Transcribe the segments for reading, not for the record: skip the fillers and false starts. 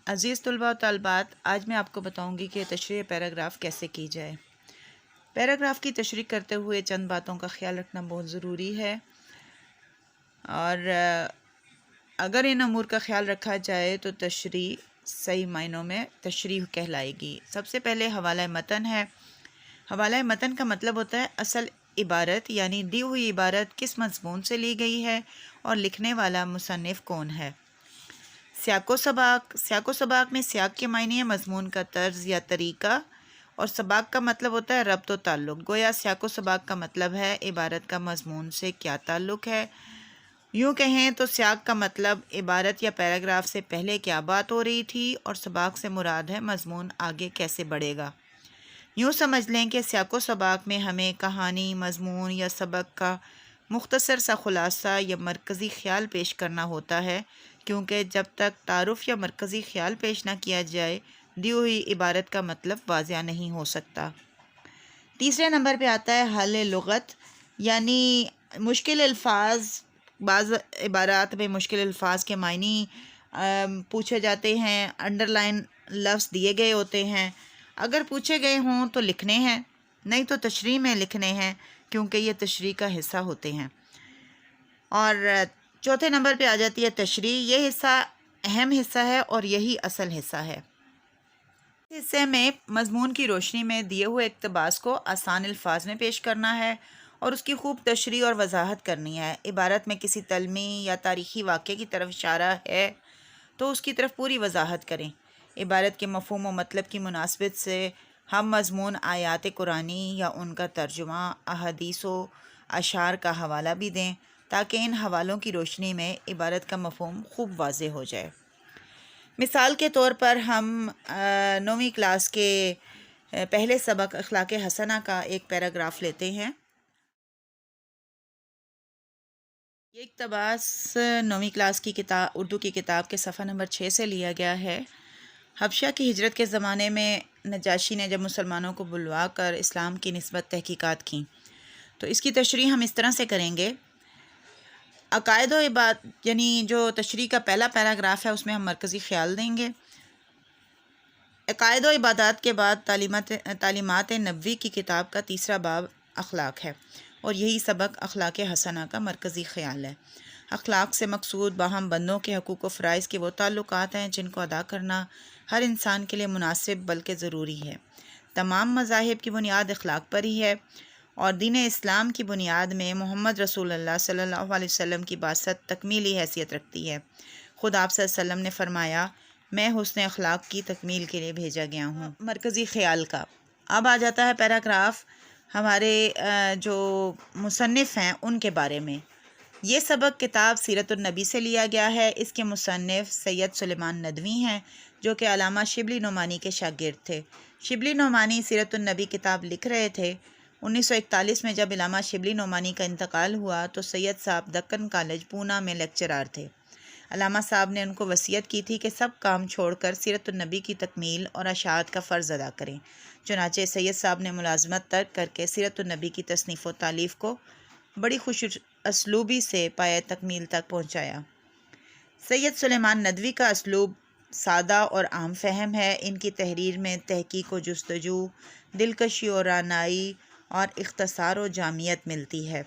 عزیز طلباء و طالبات، آج میں آپ کو بتاؤں گی کہ تشریح پیراگراف کیسے کی جائے۔ پیراگراف کی تشریح کرتے ہوئے چند باتوں کا خیال رکھنا بہت ضروری ہے، اور اگر ان امور کا خیال رکھا جائے تو تشریح صحیح معنوں میں تشریح کہلائے گی۔ سب سے پہلے حوالہ متن ہے۔ حوالہ متن کا مطلب ہوتا ہے اصل عبارت، یعنی دی ہوئی عبارت کس مضمون سے لی گئی ہے اور لکھنے والا مصنف کون ہے۔ سیاق و سباق میں سیاق کے معنی ہے مضمون کا طرز یا طریقہ، اور سباق کا مطلب ہوتا ہے ربط و تعلق۔ گویا سیاق و سباق کا مطلب ہے عبارت کا مضمون سے کیا تعلق ہے۔ یوں کہیں تو سیاق کا مطلب عبارت یا پیراگراف سے پہلے کیا بات ہو رہی تھی، اور سباق سے مراد ہے مضمون آگے کیسے بڑھے گا۔ یوں سمجھ لیں کہ سیاق و سباق میں ہمیں کہانی، مضمون یا سبق کا مختصر سا خلاصہ یا مرکزی خیال پیش کرنا ہوتا ہے، کیونکہ جب تک تعارف یا مرکزی خیال پیش نہ کیا جائے دی ہوئی عبارت کا مطلب واضح نہیں ہو سکتا۔ تیسرے نمبر پہ آتا ہے حل لغت، یعنی مشکل الفاظ۔ بعض عبارات میں مشکل الفاظ کے معنی پوچھے جاتے ہیں، انڈر لائن لفظ دیے گئے ہوتے ہیں۔ اگر پوچھے گئے ہوں تو لکھنے ہیں، نہیں تو تشریح میں لکھنے ہیں، کیونکہ یہ تشریح کا حصہ ہوتے ہیں۔ اور چوتھے نمبر پہ آ جاتی ہے تشریح۔ یہ حصہ اہم حصہ ہے اور یہی اصل حصہ ہے۔ اس حصے میں مضمون کی روشنی میں دیے ہوئے اقتباس کو آسان الفاظ میں پیش کرنا ہے اور اس کی خوب تشریح اور وضاحت کرنی ہے۔ عبارت میں کسی تعلیمی یا تاریخی واقعے کی طرف اشارہ ہے تو اس کی طرف پوری وضاحت کریں۔ عبارت کے مفہوم و مطلب کی مناسبت سے ہم مضمون آیات قرآنی یا ان کا ترجمہ، احادیث و اشعار کا حوالہ بھی دیں، تاکہ ان حوالوں کی روشنی میں عبارت کا مفہوم خوب واضح ہو جائے۔ مثال کے طور پر ہم 9ویں کلاس کے پہلے سبق اخلاق حسنہ کا ایک پیراگراف لیتے ہیں۔ یہ اقتباس 9ویں کلاس کی کتاب اردو کی کتاب کے صفحہ نمبر 6 سے لیا گیا ہے۔ حبشہ کی ہجرت کے زمانے میں نجاشی نے جب مسلمانوں کو بلوا کر اسلام کی نسبت تحقیقات کیں، تو اس کی تشریح ہم اس طرح سے کریں گے۔ عقائد و یعنی جو تشریح کا پہلا پیراگراف ہے اس میں ہم مرکزی خیال دیں گے۔ عقائد و عبادات کے بعد تعلیمات نبوی کی کتاب کا تیسرا باب اخلاق ہے، اور یہی سبق اخلاق حسنہ کا مرکزی خیال ہے۔ اخلاق سے مقصود باہم بندوں کے حقوق و فرائض کے وہ تعلقات ہیں جن کو ادا کرنا ہر انسان کے لیے مناسب بلکہ ضروری ہے۔ تمام مذاہب کی بنیاد اخلاق پر ہی ہے، اور دین اسلام کی بنیاد میں محمد رسول اللہ صلی اللہ علیہ وسلم کی بعثت تکمیلی حیثیت رکھتی ہے۔ خود آپ صلی اللہ علیہ وسلم نے فرمایا، میں حسن اخلاق کی تکمیل کے لیے بھیجا گیا ہوں۔ مرکزی خیال کا اب آ جاتا ہے پیراگراف ہمارے جو مصنف ہیں ان کے بارے میں۔ یہ سبق کتاب سیرت النبی سے لیا گیا ہے۔ اس کے مصنف سید سلیمان ندوی ہیں، جو کہ علامہ شبلی نعمانی کے شاگرد تھے۔ شبلی نعمانی سیرت النبی کتاب لکھ رہے تھے۔ 1941 میں جب علامہ شبلی نعمانی کا انتقال ہوا تو سید صاحب دکن کالج پونا میں لیکچرار تھے۔ علامہ صاحب نے ان کو وصیت کی تھی کہ سب کام چھوڑ کر سیرت النبی کی تکمیل اور اشاعت کا فرض ادا کریں۔ چنانچہ سید صاحب نے ملازمت ترک کر کے سیرت النبی کی تصنیف و تالیف کو بڑی خوش اسلوبی سے پایہ تکمیل تک پہنچایا۔ سید سلیمان ندوی کا اسلوب سادہ اور عام فہم ہے۔ ان کی تحریر میں تحقیق و جستجو، دلکشی و رعنائی اور اختصار و جامعیت ملتی ہے۔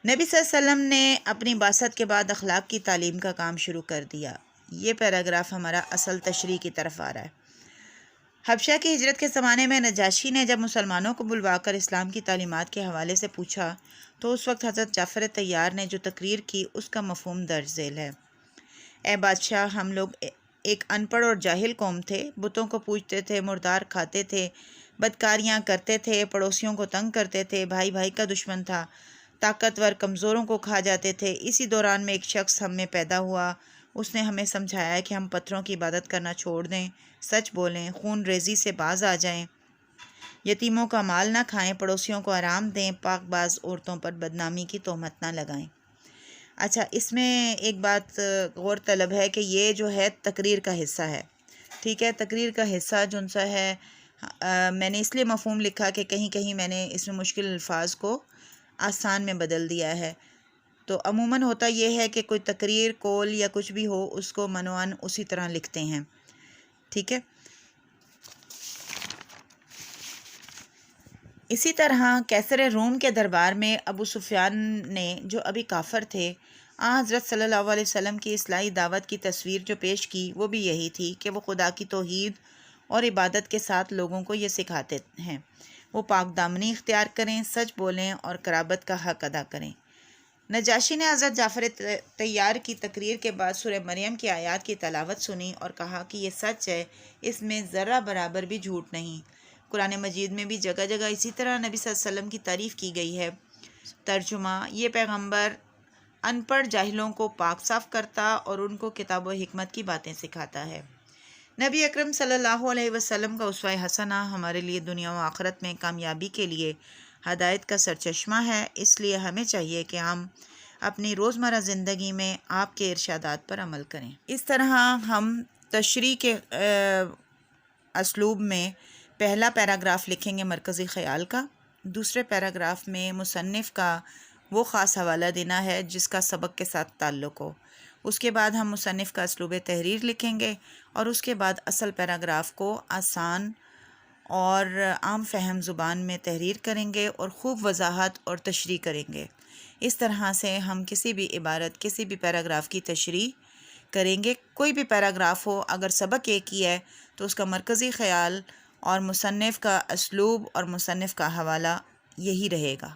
نبی صلی اللہ علیہ وسلم نے اپنی بعثت کے بعد اخلاق کی تعلیم کا کام شروع کر دیا۔ یہ پیراگراف ہمارا اصل تشریح کی طرف آ رہا ہے۔ حبشہ کی ہجرت کے زمانے میں نجاشی نے جب مسلمانوں کو بلوا کر اسلام کی تعلیمات کے حوالے سے پوچھا تو اس وقت حضرت جعفر طیار نے جو تقریر کی اس کا مفہوم درج ذیل ہے۔ اے بادشاہ، ہم لوگ ایک ان پڑھ اور جاہل قوم تھے، بتوں کو پوجتے تھے، مردار کھاتے تھے، بدکاریاں کرتے تھے، پڑوسیوں کو تنگ کرتے تھے، بھائی بھائی کا دشمن تھا، طاقتور کمزوروں کو کھا جاتے تھے۔ اسی دوران میں ایک شخص ہم میں پیدا ہوا۔ اس نے ہمیں سمجھایا کہ ہم پتھروں کی عبادت کرنا چھوڑ دیں، سچ بولیں، خون ریزی سے باز آ جائیں، یتیموں کا مال نہ کھائیں، پڑوسیوں کو آرام دیں، پاک باز عورتوں پر بدنامی کی تہمت نہ لگائیں۔ اچھا، اس میں ایک بات غور طلب ہے کہ یہ جو ہے تقریر کا حصہ ہے، ٹھیک ہے۔ تقریر کا حصہ جون سا ہے، میں نے اس لیے مفہوم لکھا کہ کہیں کہیں میں نے اس میں مشکل الفاظ کو آسان میں بدل دیا ہے۔ تو عموماً ہوتا یہ ہے کہ کوئی تقریر، قول یا کچھ بھی ہو اس کو منوان اسی طرح لکھتے ہیں، ٹھیک ہے۔ اسی طرح کیسر روم کے دربار میں ابو سفیان نے، جو ابھی کافر تھے، حضرت صلی اللہ علیہ وسلم کی اصلاحی دعوت کی تصویر جو پیش کی وہ بھی یہی تھی کہ وہ خدا کی توحید اور عبادت کے ساتھ لوگوں کو یہ سکھاتے ہیں وہ پاک دامنی اختیار کریں، سچ بولیں اور قرابت کا حق ادا کریں۔ نجاشی نے حضرت جعفر طیار کی تقریر کے بعد سورہ مریم کی آیات کی تلاوت سنی اور کہا کہ یہ سچ ہے، اس میں ذرہ برابر بھی جھوٹ نہیں۔ قرآن مجید میں بھی جگہ جگہ اسی طرح نبی صلی اللہ علیہ وسلم کی تعریف کی گئی ہے۔ ترجمہ: یہ پیغمبر ان پڑھ جاہلوں کو پاک صاف کرتا اور ان کو کتاب و حکمت کی باتیں سکھاتا ہے۔ نبی اکرم صلی اللہ علیہ وسلم کا اسوہ حسنہ ہمارے لیے دنیا و آخرت میں کامیابی کے لیے ہدایت کا سرچشمہ ہے، اس لیے ہمیں چاہیے کہ ہم اپنی روزمرہ زندگی میں آپ کے ارشادات پر عمل کریں۔ اس طرح ہم تشریح کے اسلوب میں پہلا پیراگراف لکھیں گے مرکزی خیال کا، دوسرے پیراگراف میں مصنف کا وہ خاص حوالہ دینا ہے جس کا سبق کے ساتھ تعلق ہو، اس کے بعد ہم مصنف کا اسلوب تحریر لکھیں گے اور اس کے بعد اصل پیراگراف کو آسان اور عام فہم زبان میں تحریر کریں گے اور خوب وضاحت اور تشریح کریں گے۔ اس طرح سے ہم کسی بھی عبارت، کسی بھی پیراگراف کی تشریح کریں گے۔ کوئی بھی پیراگراف ہو، اگر سبق ایک ہی ہے تو اس کا مرکزی خیال اور مصنف کا اسلوب اور مصنف کا حوالہ یہی رہے گا۔